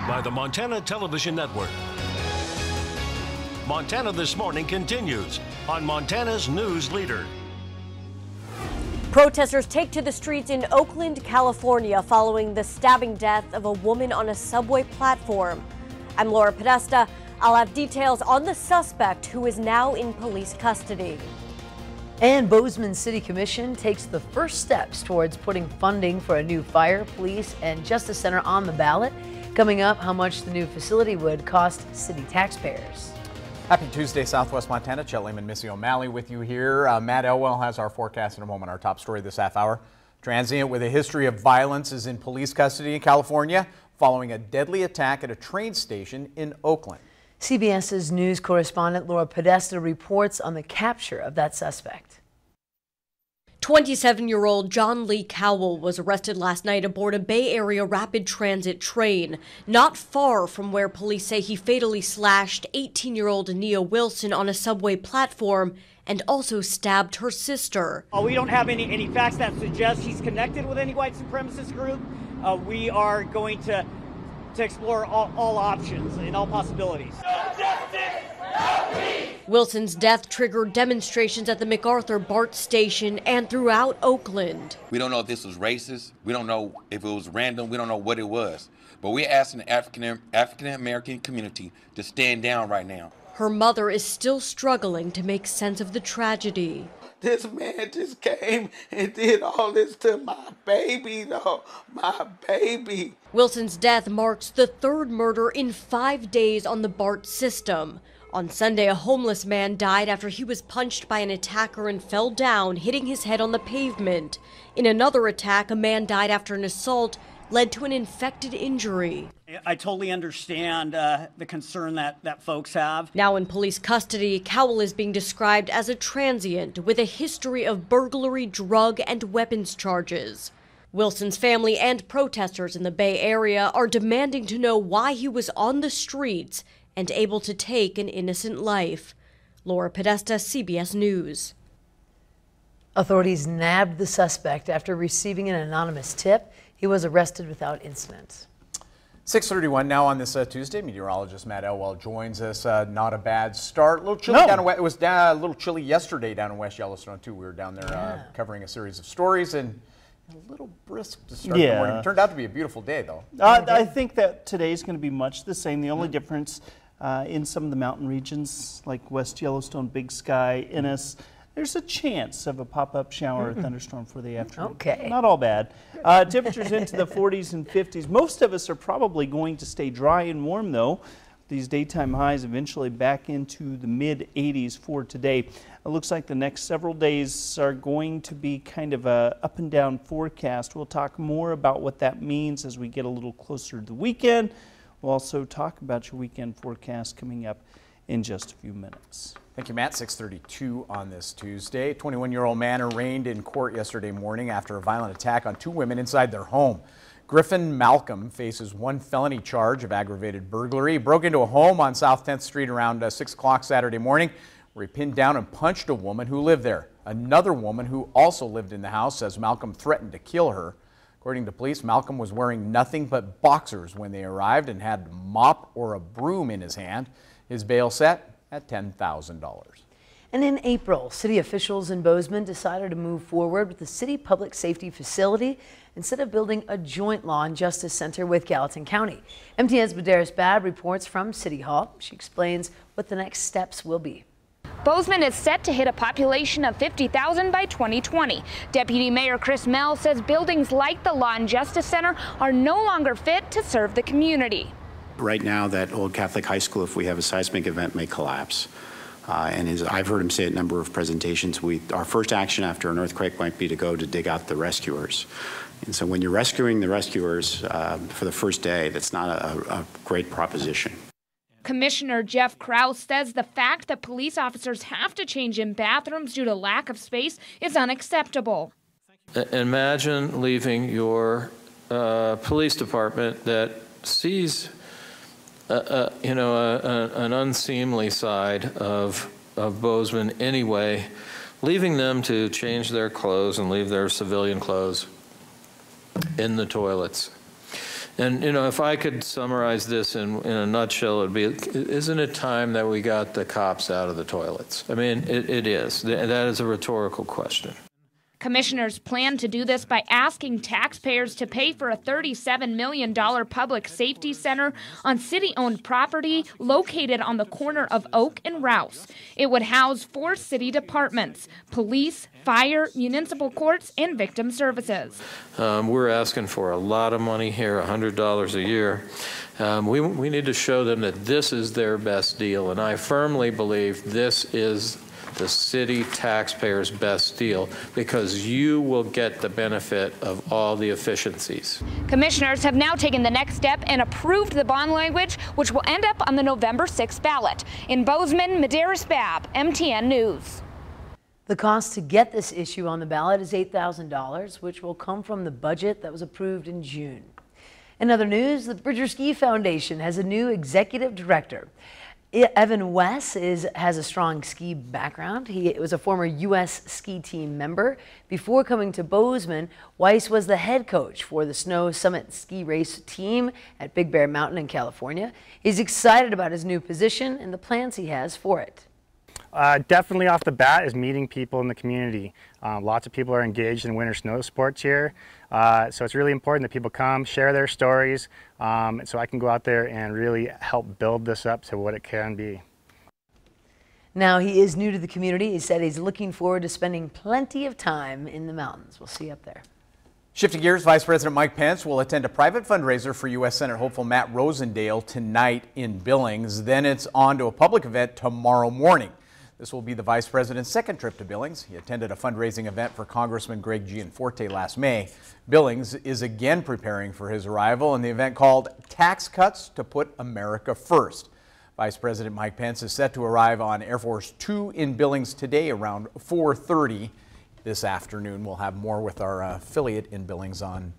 by the Montana Television Network. Montana This Morning continues on Montana's News Leader. Protesters take to the streets in Oakland, California following the stabbing death of a woman on a subway platform. I'm Laura Podesta. I'll have details on the suspect who is now in police custody. And Bozeman City Commission takes the first steps towards putting funding for a new fire, police, and justice center on the ballot. Coming up, how much the new facility would cost city taxpayers. Happy Tuesday, Southwest Montana. Chet Lehman, Missy O'Malley with you here. Matt Elwell has our forecast in a moment. Our top story this half hour. Transient with a history of violence is in police custody in California following a deadly attack at a train station in Oakland. CBS's news correspondent Laura Podesta reports on the capture of that suspect. 27-year-old John Lee Cowell was arrested last night aboard a Bay Area rapid transit train, not far from where police say he fatally slashed 18-year-old Nia Wilson on a subway platform and also stabbed her sister. We don't have any facts that suggest he's connected with any white supremacist group. We are going to explore all options and all possibilities. Wilson's death triggered demonstrations at the MacArthur BART station and throughout Oakland. We don't know if this was racist. We don't know if it was random. We don't know what it was. But we're asking the African-American community to stand down right now. Her mother is still struggling to make sense of the tragedy. This man just came and did all this to my baby, though. My baby. Wilson's death marks the third murder in 5 days on the BART system. On Sunday, a homeless man died after he was punched by an attacker and fell down, hitting his head on the pavement. In another attack, a man died after an assault led to an infected injury. I totally understand the concern that folks have. Now in police custody, Cowell is being described as a transient with a history of burglary, drug, and weapons charges. Wilson's family and protesters in the Bay Area are demanding to know why he was on the streets and able to take an innocent life. Laura Podesta, CBS News. Authorities nabbed the suspect after receiving an anonymous tip. He was arrested without incident. 6:31 now on this Tuesday. Meteorologist Matt Elwell joins us. Not a bad start. A little chilly down in West. It was a little chilly yesterday down in West Yellowstone too. We were down there covering a series of stories and a little brisk to start the morning. It turned out to be a beautiful day though. I think that today's going to be much the same. The only difference in some of the mountain regions like West Yellowstone, Big Sky, Innis, there's a chance of a pop-up shower or thunderstorm for the afternoon. Okay. Not all bad. Temperatures into the 40s and 50s. Most of us are probably going to stay dry and warm, though. These daytime highs eventually back into the mid-80s for today. It looks like the next several days are going to be kind of a up and down forecast. We'll talk more about what that means as we get a little closer to the weekend. We'll also talk about your weekend forecast coming up in just a few minutes. Thank you, Matt. 6:32 on this Tuesday. 21-year-old man arraigned in court yesterday morning after a violent attack on two women inside their home. Griffin Malcolm faces one felony charge of aggravated burglary. He broke into a home on South 10th Street around 6 o'clock Saturday morning, where he pinned down and punched a woman who lived there. Another woman who also lived in the house says Malcolm threatened to kill her. According to police, Malcolm was wearing nothing but boxers when they arrived and had a mop or a broom in his hand. His bail set at $10,000. And in April, city officials in Bozeman decided to move forward with the city public safety facility instead of building a joint law and justice center with Gallatin County. MTN's Badaris Bad reports from City Hall. She explains what the next steps will be. Bozeman is set to hit a population of 50,000 by 2020. Deputy Mayor Chris Mell says buildings like the Law and Justice Center are no longer fit to serve the community. Right now, that old Catholic high school, if we have a seismic event, may collapse. And as I've heard him say at a number of presentations, our first action after an earthquake might be to go to dig out the rescuers. And so when you're rescuing the rescuers for the first day, that's not a great proposition. Commissioner Jeff Krause says the fact that police officers have to change in bathrooms due to lack of space is unacceptable. Imagine leaving your police department that sees an unseemly side of Bozeman anyway, leaving them to change their clothes and leave their civilian clothes in the toilets. And, you know, if I could summarize this in a nutshell, it would be, isn't it time that we got the cops out of the toilets? I mean, it is. That is a rhetorical question. Commissioners plan to do this by asking taxpayers to pay for a $37 million public safety center on city-owned property located on the corner of Oak and Rouse. It would house 4 city departments: police, fire, municipal courts, and victim services. We're asking for a lot of money here, $100 a year. We need to show them that this is their best deal, and I firmly believe this is the city taxpayers' best deal, because you will get the benefit of all the efficiencies. Commissioners have now taken the next step and approved the bond language, which will end up on the November 6th ballot. In Bozeman, Medeiros Babb, MTN News. The cost to get this issue on the ballot is $8,000, which will come from the budget that was approved in June. In other news, the Bridger Ski Foundation has a new executive director. Evan Wess has a strong ski background. He was a former U.S. ski team member. Before coming to Bozeman, Weiss was the head coach for the Snow Summit ski race team at Big Bear Mountain in California. He's excited about his new position and the plans he has for it. Definitely off the bat is meeting people in the community. Lots of people are engaged in winter snow sports here, so it's really important that people come, share their stories, so I can go out there and really help build this up to what it can be. Now, he is new to the community. He said he's looking forward to spending plenty of time in the mountains. We'll see you up there. Shifting gears, Vice President Mike Pence will attend a private fundraiser for U.S. Senate hopeful Matt Rosendale tonight in Billings. Then it's on to a public event tomorrow morning. This will be the Vice President's second trip to Billings. He attended a fundraising event for Congressman Greg Gianforte last May. Billings is again preparing for his arrival in the event called Tax Cuts to Put America First. Vice President Mike Pence is set to arrive on Air Force 2 in Billings today around 4:30 this afternoon. We'll have more with our affiliate in Billings on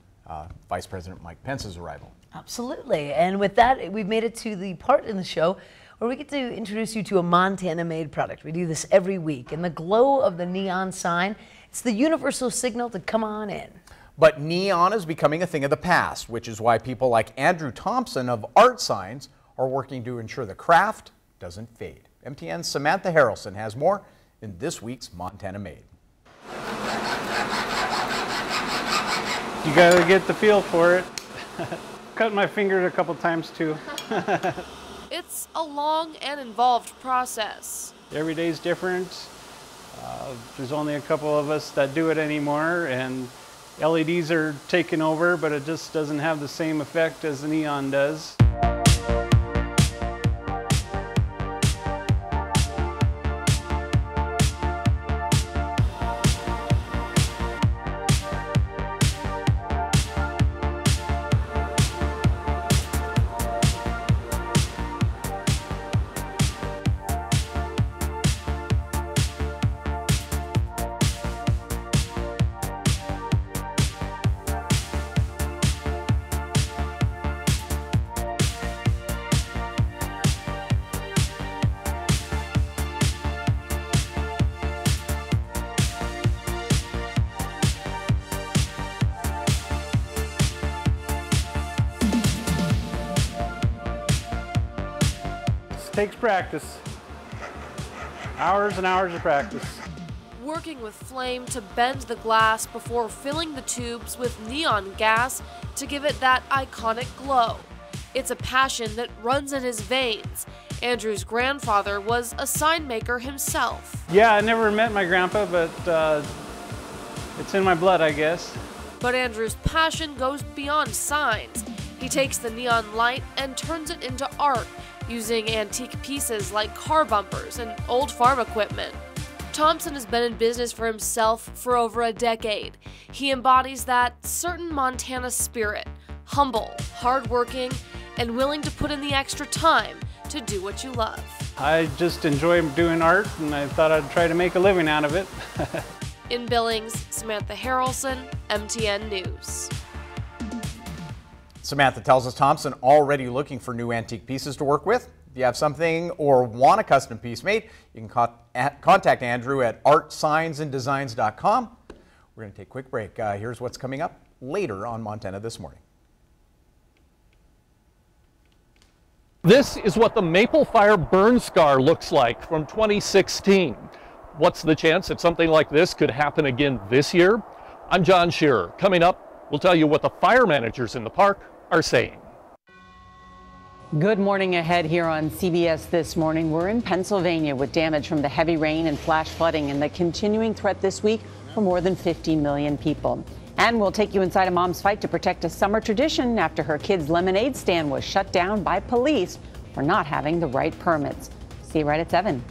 Vice President Mike Pence's arrival. Absolutely. And with that, we've made it to the part in the show where we get to introduce you to a Montana-made product. We do this every week. In the glow of the neon sign, it's the universal signal to come on in. But neon is becoming a thing of the past, which is why people like Andrew Thompson of Art Signs are working to ensure the craft doesn't fade. MTN's Samantha Harrelson has more in this week's Montana Made. You gotta get the feel for it. Cut my fingers a couple times too. It's a long and involved process. Every day's different. There's only a couple of us that do it anymore, and LEDs are taking over, but it just doesn't have the same effect as the neon does. Takes practice. Hours and hours of practice. Working with flame to bend the glass before filling the tubes with neon gas to give it that iconic glow. It's a passion that runs in his veins. Andrew's grandfather was a sign maker himself. Yeah, I never met my grandpa, but it's in my blood, I guess. But Andrew's passion goes beyond signs. He takes the neon light and turns it into art, using antique pieces like car bumpers and old farm equipment. Thompson has been in business for himself for over a decade. He embodies that certain Montana spirit, humble, hardworking, and willing to put in the extra time to do what you love. I just enjoy doing art, and I thought I'd try to make a living out of it. In Billings, Samantha Harrelson, MTN News. Samantha tells us Thompson already looking for new antique pieces to work with. If you have something or want a custom piece made, you can contact Andrew at artsignsanddesigns.com. We're going to take a quick break. Here's what's coming up later on Montana This Morning. This is what the Maple Fire burn scar looks like from 2016. What's the chance that something like this could happen again this year? I'm John Shearer. Coming up, we'll tell you what the fire managers in the park are saying. Good morning ahead here on CBS This Morning. We're in Pennsylvania with damage from the heavy rain and flash flooding and the continuing threat this week for more than 50 million people. And we'll take you inside a mom's fight to protect a summer tradition after her kid's lemonade stand was shut down by police for not having the right permits. See you right at 7.